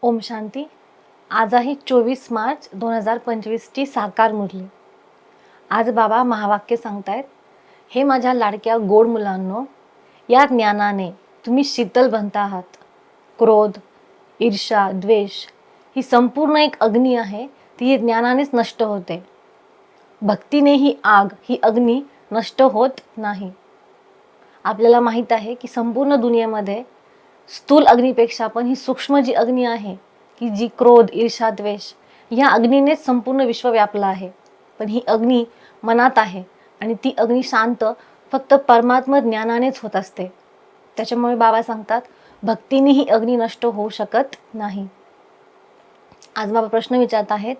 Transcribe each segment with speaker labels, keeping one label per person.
Speaker 1: ओम शांती. आज आहे 24 मार्च 2025ची साकार मुरली. आज बाबा महावाक्य सांगतायत, हे माझ्या लाडक्या गोड मुलांनो, या ज्ञानाने तुम्ही शीतल बनता आहात. क्रोध, ईर्षा, द्वेष ही संपूर्ण एक अग्नी आहे, ती ज्ञानानेच नष्ट होते. भक्तीने ही आग, ही अग्नी नष्ट होत नाही. आपल्याला माहीत आहे की संपूर्ण दुनियेमध्ये स्थूल अग्नीपेक्षा पण ही सूक्ष्म जी अग्नी आहे की जी क्रोध, ईर्षा, द्वेष या अग्नीनेच संपूर्ण विश्व व्यापलं आहे. पण ही अग्नी मनात आहे आणि ती अग्नी शांत फक्त परमात्मा ज्ञानानेच होत असते. त्याच्यामुळे बाबा सांगतात, भक्तीने ही अग्नी नष्ट होऊ शकत नाही. आज बाबा प्रश्न विचारत आहेत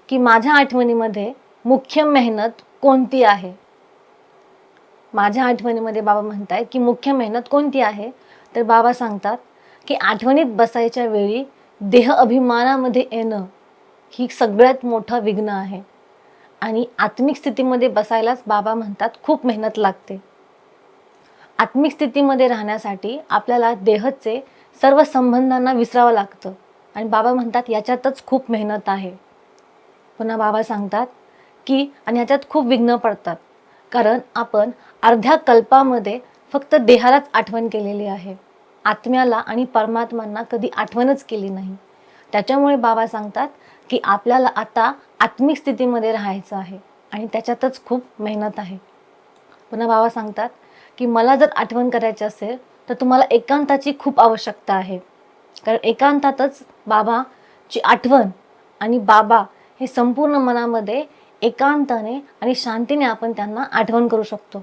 Speaker 1: की माझ्या आठवणीमध्ये मुख्य मेहनत कोणती आहे. माझ्या आठवणीमध्ये बाबा म्हणतायत की मुख्य मेहनत कोणती आहे. तर बाबा सांगतात की आठवणीत बसायच्या वेळी देह अभिमानामध्ये येणं ही सगळ्यात मोठं विघ्न आहे. आणि आत्मिक स्थितीमध्ये बसायलाच बाबा म्हणतात खूप मेहनत लागते. आत्मिक स्थितीमध्ये राहण्यासाठी आपल्याला देहचे सर्व संबंधांना विसरावं लागतं. आणि बाबा म्हणतात याच्यातच खूप मेहनत आहे. पुन्हा बाबा सांगतात की आणि ह्याच्यात खूप विघ्न पडतात. कारण आपण अर्ध्या कल्पामध्ये फक्त देहालाच आठवण केलेली आहे. आत्म्याला आणि परमात्म्यांना कधी आठवणच केली नाही. त्याच्यामुळे बाबा सांगतात की आपल्याला आता आत्मिक स्थितीमध्ये राहायचं आहे आणि त्याच्यातच खूप मेहनत आहे. पुन्हा बाबा सांगतात की मला जर आठवण करायची असेल तर तुम्हाला एकांताची खूप आवश्यकता आहे. कारण एकांतातच बाबाची आठवण आणि बाबा हे संपूर्ण मनामध्ये एकांताने आणि शांतीने आपण त्यांना आठवण करू शकतो.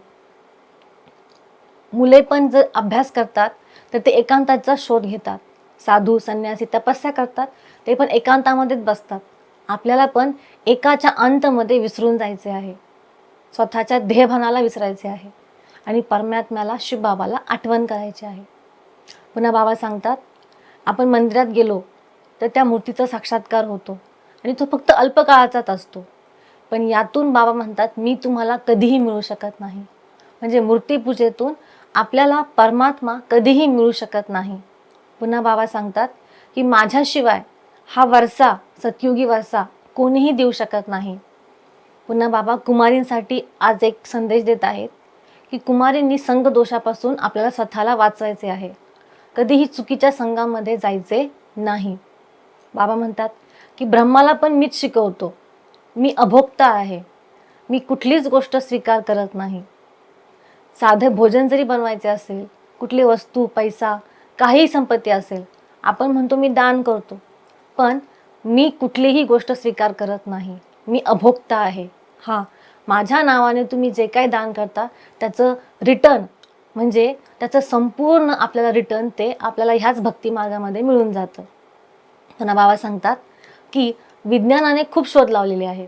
Speaker 1: मुले पण जर अभ्यास करतात तर ते एकांताचा शोध घेतात. साधू, संन्यासी तपस्या करतात, ते पण एकांतामध्येच बसतात. आपल्याला पण एकाच्या अंतमध्ये विसरून जायचे आहे. स्वतःच्या देहभानाला विसरायचे आहे आणि परमात्म्याला, शिवबाबाला आठवण करायची आहे. पुन्हा बाबा सांगतात, आपण मंदिरात गेलो तर त्या मूर्तीचा साक्षात्कार होतो आणि तो फक्त अल्पकाळाचाच असतो. पण यातून बाबा म्हणतात, मी तुम्हाला कधीही मिळू शकत नाही. म्हणजे मूर्तीपूजेतून आपल्याला परमात्मा कधीही मिळू शकत नाही. पुन्हा बाबा सांगतात की माझ्याशिवाय हा वरसा, सतयुगी वरसा कोणीही देऊ शकत नाही. पुन्हा बाबा कुमारींसाठी आज एक संदेश देत आहेत की कुमारींनी संग दोषापासून आपल्याला स्वतःला वाचवायचे आहे. कधीही चुकीच्या संघामध्ये जायचे नाही. बाबा म्हणतात की ब्रह्माला पण मीच शिकवतो. मी अभोक्ता आहे. मी कुठलीच गोष्ट स्वीकार करत नाही. साधे भोजन जरी बनवायचे असेल, कुठली वस्तू, पैसा, काही संपत्ती असेल, आपण म्हणतो मी दान करतो. पण मी कुठलीही गोष्ट स्वीकार करत नाही. मी अभोक्ता आहे. हां, माझ्या नावाने तुम्ही जे काही दान करता त्याचं रिटर्न म्हणजे त्याचं संपूर्ण आपल्याला रिटर्न ते आपल्याला ह्याच भक्ती मार्गामध्ये मिळून जातं. पुन्हा बाबा सांगतात की विज्ञानाने खूप शोध लावलेले आहेत.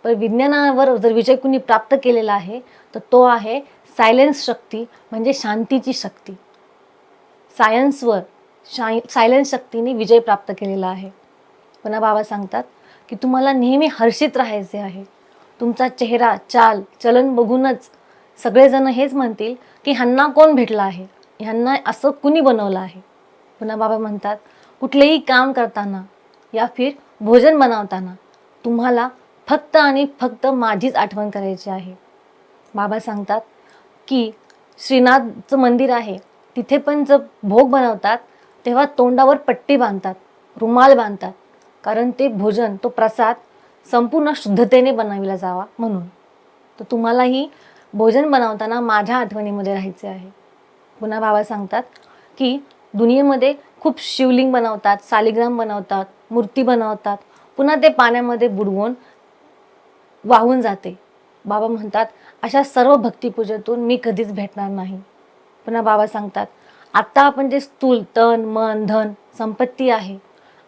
Speaker 1: पण विज्ञानावर जर विजय कुणी प्राप्त केलेला आहे तर तो आहे सायलेन्स शक्ती, म्हणजे शांतीची शक्ती. सायन्सवर सायलेन्स शक्तीने विजय प्राप्त केलेला आहे. पुन्हा बाबा सांगतात की तुम्हाला नेहमी हर्षित राहायचे आहे. तुमचा चेहरा, चाल, चलन बघूनच सगळेजण हेच म्हणतील की ह्यांना कोण भेटला आहे, ह्यांना असं कुणी बनवलं आहे. पुन्हा बाबा म्हणतात, कुठलेही काम करताना या फिर भोजन बनवताना तुम्हाला फक्त आणि फक्त माझीच आठवण करायची आहे. बाबा सांगतात की श्रीनाथचं मंदिर आहे, तिथे पण जर भोग बनवतात तेव्हा तोंडावर पट्टी बांधतात, रुमाल बांधतात. कारण ते भोजन, तो प्रसाद संपूर्ण शुद्धतेने बनविला जावा म्हणून. तर तुम्हालाही भोजन बनवताना माझ्या आठवणीमध्ये राहायचे आहे. पुन्हा बाबा सांगतात की दुनियेमध्ये खूप शिवलिंग बनवतात, सालिग्राम बनवतात, मूर्ती बनवतात, पुन्हा ते पाण्यामध्ये बुडवून वाहून जाते. बाबा म्हणतात अशा सर्व भक्तिपूजेतून मी कधीच भेटणार नाही. पुन्हा बाबा सांगतात, आत्ता आपण जे स्थूल तन, मन, धन, संपत्ती आहे,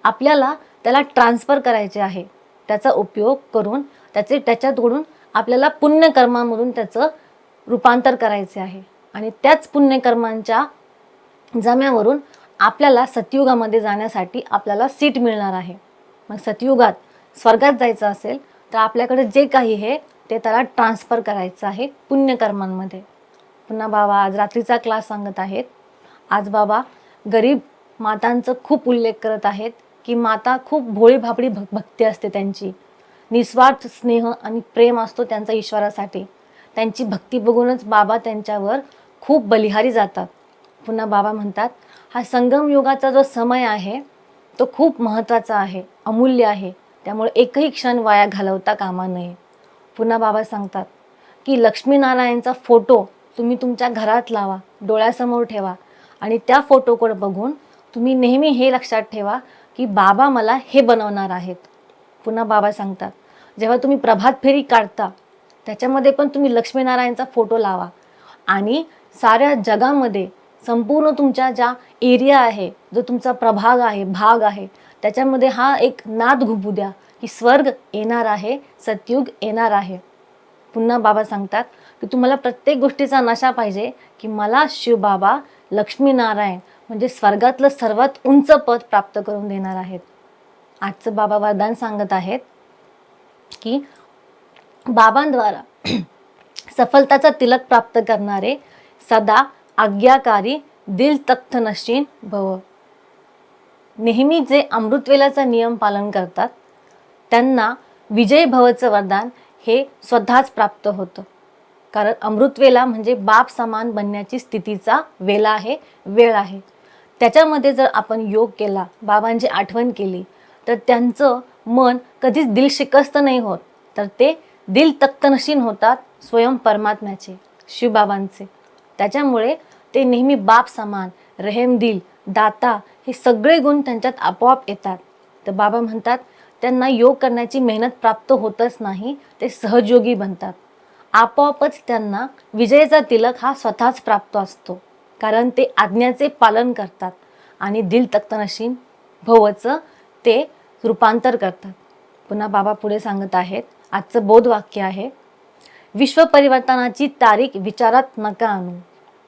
Speaker 1: आपल्याला त्याला ट्रान्सफर करायचे आहे. त्याचा उपयोग करून त्याच्याकडून आपल्याला पुण्यकर्मामधून त्याचं रूपांतर करायचे आहे. आणि त्याच पुण्यकर्मांच्या जम्यावरून आपल्याला सतयुगामध्ये जाण्यासाठी आपल्याला सीट मिळणार आहे. मग सतयुगात स्वर्गात जायचं असेल तर आपल्याकडे जे काही आहे ते त्याला ट्रान्सफर करायचं आहे पुण्यकर्मांमध्ये. पुन्हा बाबा आज रात्रीचा क्लास सांगत आहेत. आज बाबा गरीब मातांचं खूप उल्लेख करत आहेत की माता खूप भोळी भाबडी भक्ती असते त्यांची, निस्वार्थ स्नेह आणि प्रेम असतो त्यांचा ईश्वरासाठी. त्यांची भक्ती बघूनच बाबा त्यांच्यावर खूप बलिहारी जातात. पुन्हा बाबा म्हणतात, हा संगम युगाचा जो समय आहे तो खूप महत्त्वाचा आहे, अमूल्य आहे, त्यामुळे एकही क्षण वाया घालवता कामा नये. पुन्हा बाबा सांगतात की लक्ष्मीनारायणचा फोटो तुम्ही तुमच्या घरात लावा, डोळ्यासमोर ठेवा आणि त्या फोटोकडे बघून तुम्ही नेहमी हे लक्षात ठेवा की बाबा मला हे बनवणार आहेत. पुन्हा बाबा सांगतात, जेव्हा तुम्ही प्रभात फेरी काढता त्याच्यामध्ये पण तुम्ही लक्ष्मीनारायणचा फोटो लावा आणि साऱ्या जगामध्ये संपूर्ण तुमच्या ज्या एरिया आहे, जो तुमचा प्रभाग आहे, भाग आहे, त्याच्यामध्ये हा एक नाद घुमू द्या की स्वर्ग येणार आहे, सतयुग येणार आहे. पुन्हा बाबा सांगतात की तुम्हाला प्रत्येक गोष्टीचा नशा पाहिजे की मला शिवबाबा लक्ष्मीनारायण म्हणजे स्वर्गातलं सर्वात उंच पद प्राप्त करून देणार आहेत. आजचं बाबा वरदान सांगत आहेत की बाबांद्वारा सफलताचा तिलक प्राप्त करणारे सदा आज्ञाकारी दिल तख्त नशीन भव. नेहमी जे अमृतवेलाचा नियम पालन करतात त्यांना विजय भवचं वरदान हे स्वतःच प्राप्त होतं. कारण अमृतवेला म्हणजे बाप समान बनण्याची स्थितीचा वेला आहे, वेळ आहे. त्याच्यामध्ये जर आपण योग केला, बाबांची आठवण केली, तर त्यांचं मन कधीच दिल शिकस्त नाही होत, तर ते दिल तख्तनशीन होतात स्वयं परमात्म्याचे, शिवबाबांचे. त्याच्यामुळे ते नेहमी बाप समान, रहेमदिल, दाता हे सगळे गुण त्यांच्यात आपोआप येतात. तर बाबा म्हणतात त्यांना योग करण्याची मेहनत प्राप्त होतच नाही, ते सहजयोगी बनतात. आपोआपच त्यांना विजयाचा तिलक हा स्वतःच प्राप्त असतो, कारण ते आज्ञाचे पालन करतात आणि दिल तख्तनशीन भवचं ते रूपांतर करतात. पुन्हा बाबा पुढे सांगत आहेत, आजचं बोधवाक्य आहे, विश्व परिवर्तनाची तारीख विचारात नका आणू.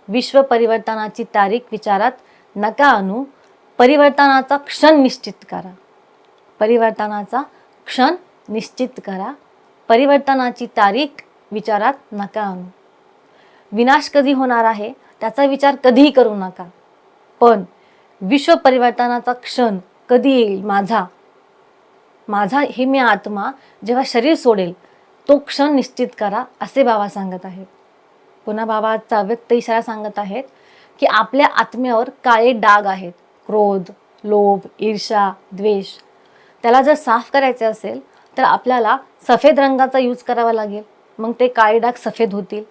Speaker 1: विश्व परिवर्तनाची तारीख विचारात नका आणू, परिवर्तनाचा क्षण निश्चित करा. परिवर्तनाचा क्षण निश्चित करा, परिवर्तनाची तारीख विचारात नका आणू. विनाश कधी होणार आहे त्याचा विचार कधीही करू नका, पण विश्व परिवर्तनाचा क्षण कधी येईल माझा हे मी आत्मा जेव्हा शरीर सोडेल तो क्षण निश्चित करा, असे बाबा सांगत आहेत. पुन्हा बाबाचा व्यक्त इशारा सांगत आहेत की आपल्या आत्म्यावर काळे डाग आहेत, क्रोध, लोभ, ईर्ष्या, द्वेष. त्याला जर साफ करायचे असेल तर आपल्याला सफेद रंगाचा यूज करावा लागेल, मग ते काळे डाग सफेद होतील.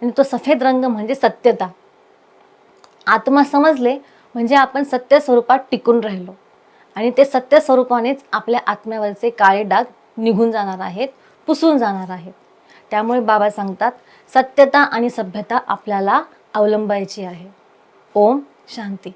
Speaker 1: आणि तो सफेद रंग म्हणजे सत्यता. आत्मा समजले म्हणजे आपण सत्य स्वरूपात टिकून राहिलो आणि ते सत्य स्वरूपानेच आपल्या आत्म्यावरचे काळे डाग निघून जाणार आहेत, पुसून जाणार आहेत. त्यामुळे बाबा सांगतात सत्यता आणि सभ्यता आपल्याला अवलंबायची आहे. ओम शांती.